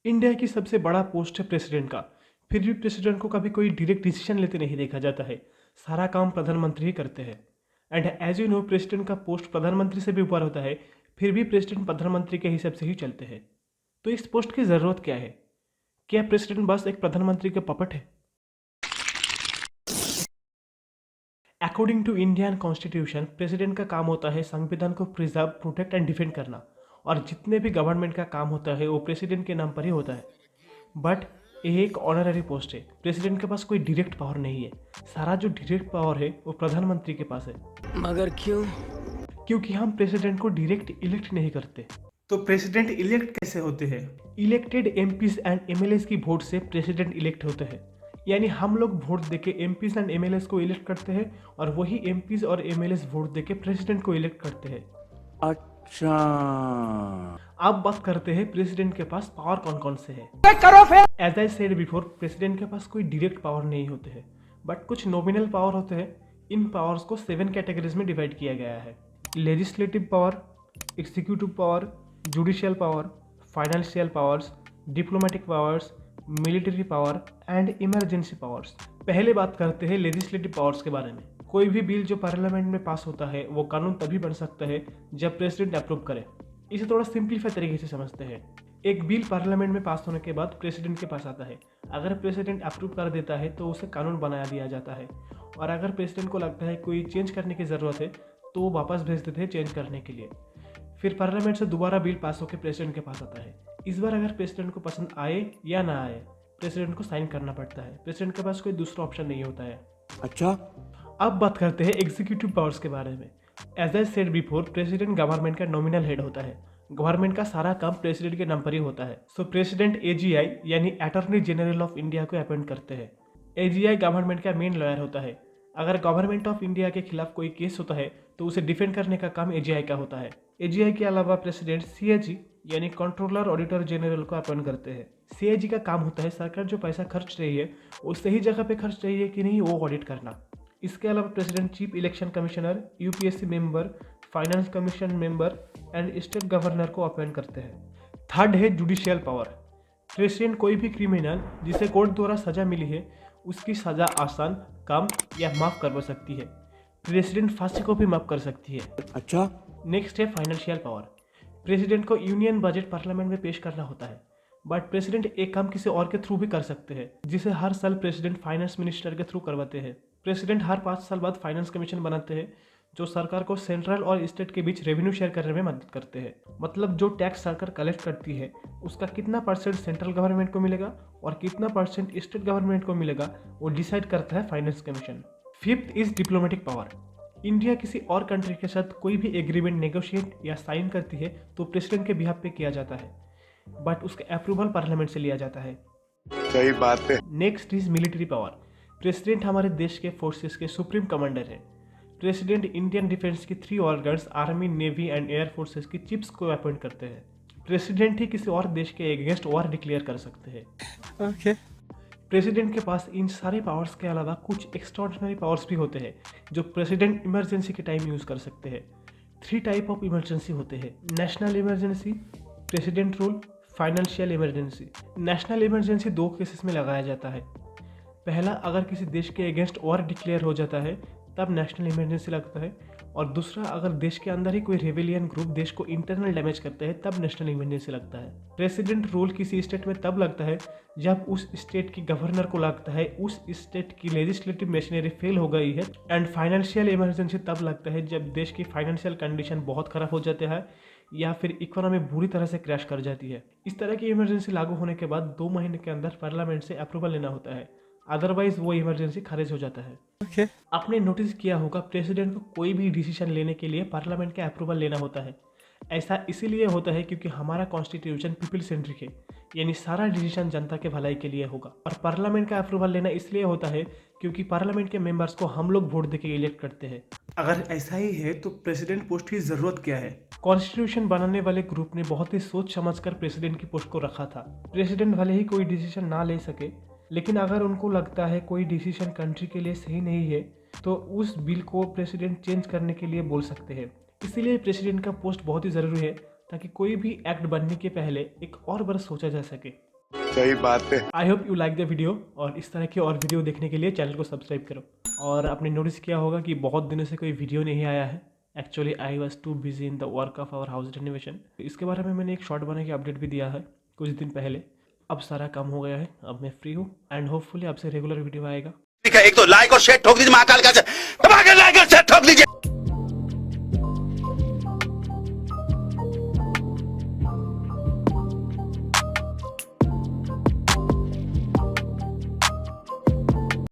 India की सबसे बड़ा पोस्ट है प्रेसिडेंट का। फिर भी प्रेसिडेंट को कभी कोई डायरेक्ट डिसीजन लेते नहीं देखा जाता है। सारा काम प्रधानमंत्री ही करते हैं। And as you know, president का पोस्ट प्रधानमंत्री से भी ऊपर होता है। फिर भी प्रेसिडेंट प्रधानमंत्री के हिसाब से ही चलते हैं। तो इस पोस्ट की ज़रूरत क्या है? क्या प्रेसिडेंट बस एक प्रधानमंत्री का पपट है? According to Indian constitution, president का काम होता है संविधान को प्रिजर्व, प्रोटेक्ट एंड डिफेंड करना। और जितने भी गवर्नमेंट का काम होता है वो प्रेसिडेंट के नाम पर ही होता है। बट ये एक ऑनररी पोस्ट है। प्रेसिडेंट के पास कोई डायरेक्ट पावर नहीं है। सारा जो डायरेक्ट पावर है वो प्रधानमंत्री के पास है। मगर क्यों? क्योंकि हम प्रेसिडेंट को डायरेक्ट इलेक्ट नहीं करते। तो प्रेसिडेंट इलेक्ट कैसे होते हैं? इलेक्टेड एमपीज एंड एमएलएस की वोट से प्रेसिडेंट इलेक्ट होते हैं। यानी हम लोग वोट देके एमपीज एंड एमएलएस को इलेक्ट करते हैं और वही एमपीज और एमएलएस वोट देके प्रेसिडेंट को इलेक्ट करते हैं। अच्छा, अब बात करते हैं प्रेसिडेंट के पास पावर कौन कौन से है। करो फिर। As I said before, president के पास कोई डायरेक्ट पावर नहीं होते हैं, बट कुछ नॉमिनल पावर होते हैं। इन पावर्स को 7 कैटेगरीज में डिवाइड किया गया है। Legislative power, executive power, judicial power, financial powers, diplomatic powers, military power and emergency powers. पहले बात करते हैं लेजिस्लेटिव पावर्स के बारे में। कोई भी बिल जो पार्लियामेंट में पास होता है वो कानून तभी बन सकता है जब प्रेसिडेंट अप्रूव करे। इसे थोड़ा सिंप्लीफाई तरीके से समझते हैं। एक बिल पार्लियामेंट में पास होने के बाद प्रेसिडेंट के पास आता है। अगर प्रेसिडेंट अप्रूव कर देता है तो उसे कानून बना दिया जाता है। और अगर प्रेसिडेंट को लगता है कोई चेंज करने की ज़रूरत है तो वो वापस भेज देते हैं चेंज करने के लिए। फिर पार्लियामेंट से दोबारा बिल पास होकर प्रेसिडेंट के पास आता है। इस बार अगर प्रेसिडेंट को पसंद आए या ना आए, प्रेसिडेंट को साइन करना पड़ता है। प्रेसिडेंट के पास कोई दूसरा ऑप्शन नहीं होता है। अच्छा, अब बात करते हैं एग्जीक्यूटिव पावर्स के बारे में। As I said before, president government का नॉमिनल हेड होता है। गवर्नमेंट का सारा काम प्रेसिडेंट के नाम पर ही होता है। सो प्रेसिडेंट एजीआई यानी अटॉर्नी जनरल ऑफ इंडिया को अपॉइंट करते हैं। एजीआई गवर्नमेंट का मेन लॉयर होता है। अगर गवर्नमेंट ऑफ इंडिया के खिलाफ कोई केस होता है तो उसे डिफेंड करने का काम एजीआई का होता है। एजीआई के अलावा प्रेसिडेंट सीएजी यानी कंट्रोलर ऑडिटर जनरल को अपॉइंट करते हैं। सीएजी का काम होता है सरकार जो पैसा खर्च रही है वो सही जगह पे खर्च रही है कि नहीं वो ऑडिट करना। इसके अलावा president chief election commissioner, UPSC member, finance commission member and state governor को अपॉइंट करते हैं। थर्ड है जुडिशियल पावर। प्रेसिडेंट कोई भी क्रिमिनल जिसे कोर्ट द्वारा सजा मिली है उसकी सजा आसान, कम या माफ करवा सकती है। प्रेसिडेंट फांसी को भी माफ कर सकती है। अच्छा, नेक्स्ट है फाइनेंशियल पावर। प्रेसिडेंट को यूनियन बजट पार्लियामेंट में पेश करना होता है। बट प्रेसिडेंट एक काम किसी और के थ्रू भी कर सकते हैं, जिसे हर साल प्रेसिडेंट फाइनेंस मिनिस्टर के थ्रू करवाते हैं। प्रेसिडेंट हर 5 साल बाद फाइनेंस कमीशन बनाते हैं जो सरकार को सेंट्रल और स्टेट के बीच रेवेन्यू शेयर करने में मदद करते हैं। मतलब जो टैक्स सरकार कलेक्ट करती है उसका कितना परसेंट सेंट्रल गवर्नमेंट को मिलेगा और कितना परसेंट स्टेट गवर्नमेंट को मिलेगा वो डिसाइड करता है finance commission. Fifth is diplomatic power. India किसी और कंट्री के साथ कोई भी एग्रीमेंट नेगोशिएट या साइन करती है तो प्रेसिडेंट के बिहाफ पे किया जाता है, बट उसका अप्रूवल पार्लियामेंट से लिया जाता है। सही बात है। Next is military power. President हमारे देश के फोर्सेस के सुप्रीम कमांडर है। प्रेसिडेंट इंडियन डिफेंस की 3 organs army, navy and air forces की चीफ्स को अपॉइंट करते हैं। प्रेसिडेंट ही किसी और देश के अगेंस्ट वॉर डिक्लेयर कर सकते हैं। ओके। प्रेसिडेंट के पास इन सारे पावर्स के अलावा कुछ एक्स्ट्राऑर्डिनरी पावर्स भी होते हैं जो प्रेसिडेंट इमरजेंसी के टाइम यूज़ कर सकते हैं। 3 टाइप ऑफ इमरजेंसी होते हैं: national emergency, president rule, financial emergency. National emergency 2 cases में लगाया जाता है। पहला, अगर किसी देश के अगेंस्ट वॉर डिक्लेयर हो जाता है तब नेशनल इमरजेंसी लगता है। और दूसरा, अगर देश के अंदर ही कोई रेबेलियन ग्रुप देश को इंटरनल डैमेज करता है तब नेशनल इमरजेंसी लगता है। प्रेसिडेंट रूल किसी स्टेट में तब लगता है जब उस स्टेट की गवर्नर को लगता है उस स्टेट की लेजिस्लेटिव मशीनरी फेल हो गई है। एंड फाइनेंशियल इमरजेंसी तब लगता है जब देश की फाइनेंशियल कंडीशन बहुत खराब हो जाती है या फिर इकोनॉमी बुरी तरह से क्रैश कर जाती है। इस तरह की इमरजेंसी लागू होने के बाद 2 महीने के अंदर पार्लियामेंट से अप्रूवल लेना होता है, अदरवाइज वो इमरजेंसी खारिज हो जाता है। ओके। आपने नोटिस किया होगा प्रेसिडेंट को कोई भी डिसीजन लेने के लिए पार्लियामेंट का अप्रूवल लेना होता है। ऐसा इसीलिए होता है क्योंकि हमारा कॉन्स्टिट्यूशन पीपल सेंट्रिक है, यानी सारा डिसीजन जनता के भलाई के लिए होगा। और पार्लियामेंट का अप्रूवल लेना इसलिए होता है क्योंकि पार्लियामेंट के मेंबर्स को हम लोग वोट देके इलेक्ट करते हैं। अगर ऐसा ही है तो प्रेसिडेंट पोस्ट की जरूरत क्या है? कॉन्स्टिट्यूशन बनाने वाले ग्रुप ने बहुत ही सोच समझकर प्रेसिडेंट की पोस्ट को रखा था। प्रेसिडेंट भले ही कोई डिसीजन ना ले सके, लेकिन अगर उनको लगता है कोई डिसीजन कंट्री के लिए सही नहीं है तो उस बिल को प्रेसिडेंट चेंज करने के लिए बोल सकते हैं। इसीलिए प्रेसिडेंट का पोस्ट बहुत ही ज़रूरी है ताकि कोई भी एक्ट बनने के पहले एक और बार सोचा जा सके। सही बात है। I hope you like the video, और इस तरह की और वीडियो देखने के लिए चैनल को सब्सक्राइब करो। और आपने नोटिस किया होगा कि बहुत दिनों से कोई वीडियो नहीं आया है। Actually I was too busy in the work of our house renovation. इसके बारे में मैंने एक शॉर्ट बना के अपडेट भी दिया है कुछ दिन पहले। अब सारा काम हो गया है, अब मैं फ्री हूँ एंड होपफुली आपसे रेगुलर वीडियो आएगा। ठीक है, एक तो लाइक और शेयर ठोक दीजिए, महाकाल का धमाकेदार लाइक और शेयर ठोक दीजिए।